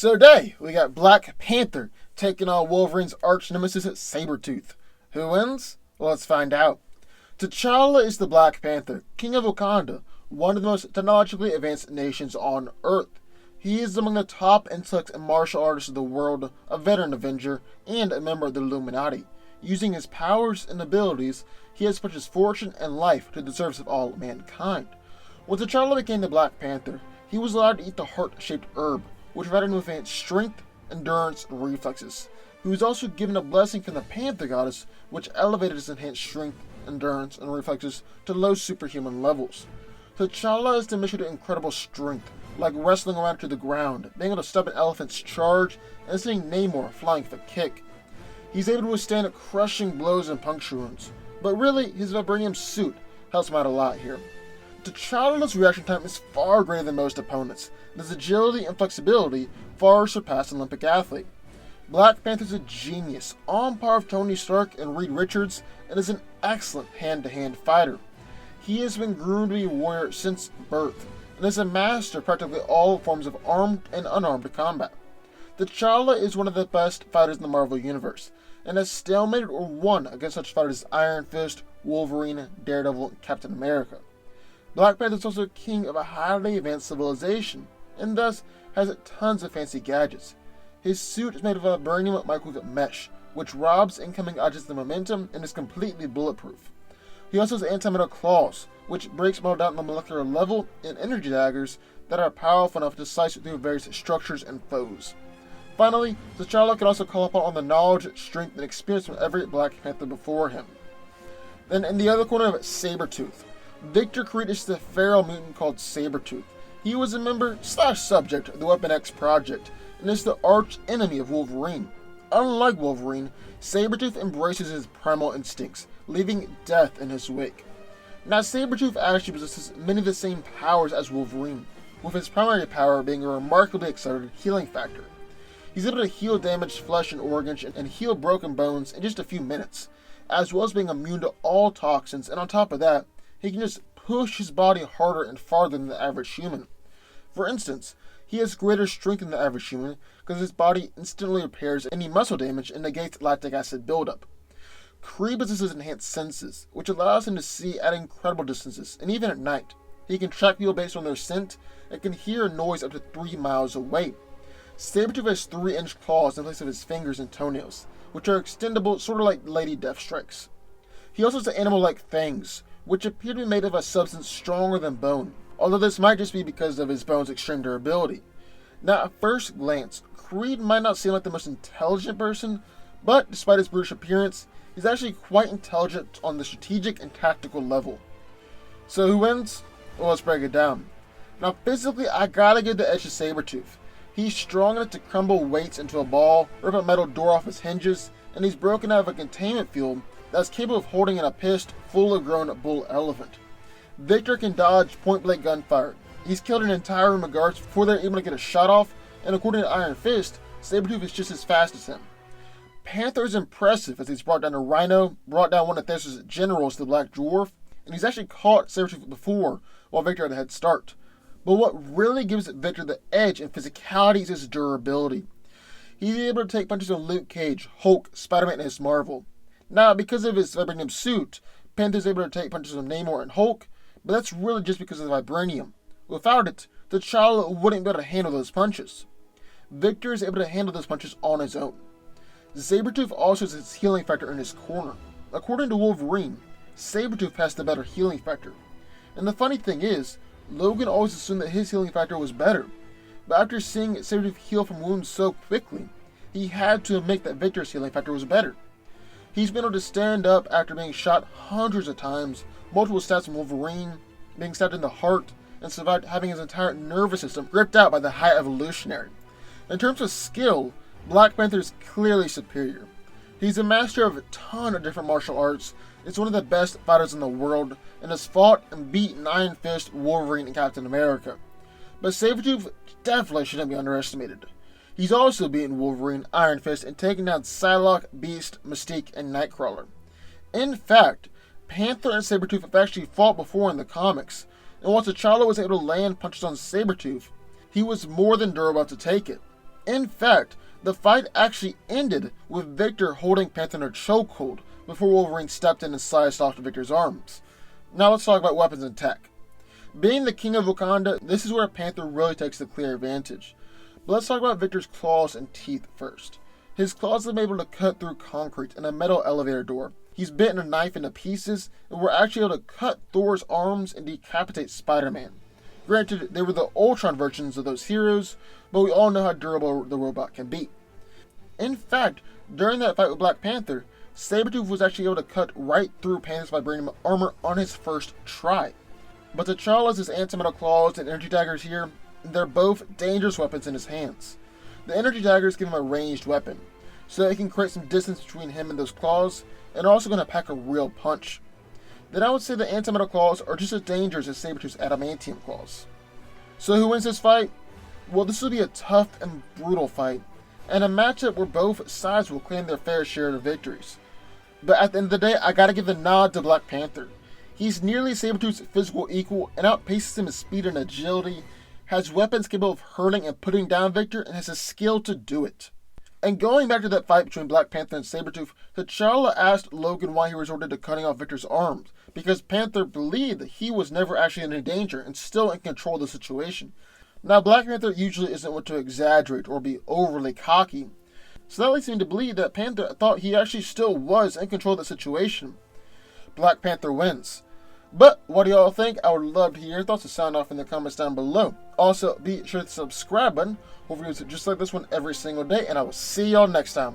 So today, we got Black Panther taking on Wolverine's arch nemesis Sabretooth. Who wins? Well, let's find out. T'Challa is the Black Panther, King of Wakanda, one of the most technologically advanced nations on Earth. He is among the top intellects and martial artists of the world, a veteran Avenger, and a member of the Illuminati. Using his powers and abilities, he has put his fortune and life to the service of all mankind. When T'Challa became the Black Panther, he was allowed to eat the heart-shaped herb, which provided him with enhanced strength, endurance, and reflexes. He was also given a blessing from the Panther goddess, which elevated his enhanced strength, endurance, and reflexes to low superhuman levels. T'Challa has demonstrated incredible strength, like wrestling around to the ground, being able to stop an elephant's charge, and sending Namor flying with a kick. He's able to withstand crushing blows and puncture wounds, but really, his vibranium suit helps him out a lot here. T'Challa's reaction time is far greater than most opponents, and his agility and flexibility far surpass an Olympic athlete. Black Panther is a genius, on par with Tony Stark and Reed Richards, and is an excellent hand-to-hand fighter. He has been groomed to be a warrior since birth, and is a master of practically all forms of armed and unarmed combat. T'Challa is one of the best fighters in the Marvel Universe, and has stalemated or won against such fighters as Iron Fist, Wolverine, Daredevil, and Captain America. Black Panther is also king of a highly advanced civilization, and thus has tons of fancy gadgets. His suit is made of vibranium microwave mesh, which robs incoming objects the momentum and is completely bulletproof. He also has anti-metal claws, which breaks metal down to the molecular level, and energy daggers that are powerful enough to slice through various structures and foes. Finally, T'Challa can also call upon the knowledge, strength, and experience from every Black Panther before him. Then in the other corner of Sabretooth, Victor created the feral mutant called Sabretooth. He was a member/subject of the Weapon X project, and is the arch enemy of Wolverine. Unlike Wolverine, Sabretooth embraces his primal instincts, leaving death in his wake. Now, Sabretooth actually possesses many of the same powers as Wolverine, with his primary power being a remarkably accelerated healing factor. He's able to heal damaged flesh and organs and heal broken bones in just a few minutes, as well as being immune to all toxins, and on top of that, he can just push his body harder and farther than the average human. For instance, he has greater strength than the average human because his body instantly repairs any muscle damage and negates lactic acid buildup. Kree possesses enhanced senses, which allows him to see at incredible distances, and even at night. He can track people based on their scent and can hear a noise up to 3 miles away. Sabretooth has 3-inch claws in place of his fingers and toenails, which are extendable, sort of like Lady Deathstrike's. He also has animal-like fangs, which appear to be made of a substance stronger than bone, although this might just be because of his bone's extreme durability. Now, at first glance, Creed might not seem like the most intelligent person, but despite his brutish appearance, he's actually quite intelligent on the strategic and tactical level. So who wins? Well, let's break it down. Now, physically, I gotta give the edge to Sabretooth. He's strong enough to crumble weights into a ball, rip a metal door off his hinges, and he's broken out of a containment field that's capable of holding in a pissed, full-grown bull elephant. Victor can dodge point-blank gunfire. He's killed an entire room of guards before they're able to get a shot off, and according to Iron Fist, Sabretooth is just as fast as him. Panther is impressive as he's brought down a rhino, brought down one of Thanos' generals, the Black Dwarf, and he's actually caught Sabretooth before, while Victor had a head start. But what really gives Victor the edge in physicality is his durability. He's able to take punches on Luke Cage, Hulk, Spider-Man, and his Marvel. Now, because of his vibranium suit, Panther's able to take punches on Namor and Hulk, but that's really just because of the vibranium. Without it, T'Challa wouldn't be able to handle those punches. Victor is able to handle those punches on his own. Sabretooth also has his healing factor in his corner. According to Wolverine, Sabretooth has the better healing factor. And the funny thing is, Logan always assumed that his healing factor was better, but after seeing Sabretooth heal from wounds so quickly, he had to admit that Victor's healing factor was better. He's been able to stand up after being shot hundreds of times, multiple stabs from Wolverine, being stabbed in the heart, and survived having his entire nervous system ripped out by the High Evolutionary. In terms of skill, Black Panther is clearly superior. He's a master of a ton of different martial arts, is one of the best fighters in the world, and has fought and beaten Iron Fist, Wolverine, and Captain America. But Sabretooth definitely shouldn't be underestimated. He's also beaten Wolverine, Iron Fist, and taken down Psylocke, Beast, Mystique, and Nightcrawler. In fact, Panther and Sabretooth have actually fought before in the comics, and while T'Challa was able to land punches on Sabretooth, he was more than durable to take it. In fact, the fight actually ended with Victor holding Panther in a chokehold before Wolverine stepped in and sliced off Victor's arms. Now let's talk about weapons and tech. Being the King of Wakanda, this is where Panther really takes the clear advantage. But let's talk about Victor's claws and teeth first. His claws have been able to cut through concrete and a metal elevator door. He's bitten a knife into pieces, and were actually able to cut Thor's arms and decapitate Spider-Man. Granted, they were the Ultron versions of those heroes, but we all know how durable the robot can be. In fact, during that fight with Black Panther, Sabretooth was actually able to cut right through Panther's vibranium armor on his first try. But T'Challa's anti-metal claws and energy daggers here, they're both dangerous weapons in his hands. The energy daggers give him a ranged weapon, so it can create some distance between him and those claws, and are also going to pack a real punch. Then I would say the anti-metal claws are just as dangerous as Sabretooth's adamantium claws. So who wins this fight? Well, this will be a tough and brutal fight, and a matchup where both sides will claim their fair share of victories. But at the end of the day, I gotta give the nod to Black Panther. He's nearly Sabretooth's physical equal and outpaces him in speed and agility, has weapons capable of hurting and putting down Victor, and has the skill to do it. And going back to that fight between Black Panther and Sabretooth, T'Challa asked Logan why he resorted to cutting off Victor's arms, because Panther believed that he was never actually in any danger and still in control of the situation. Now, Black Panther usually isn't one to exaggerate or be overly cocky, so that leads me to believe that Panther thought he actually still was in control of the situation. Black Panther wins. But what do y'all think? I would love to hear your thoughts, to sound off in the comments down below. Also, be sure to subscribe button for videos just like this one every single day, and I will see y'all next time.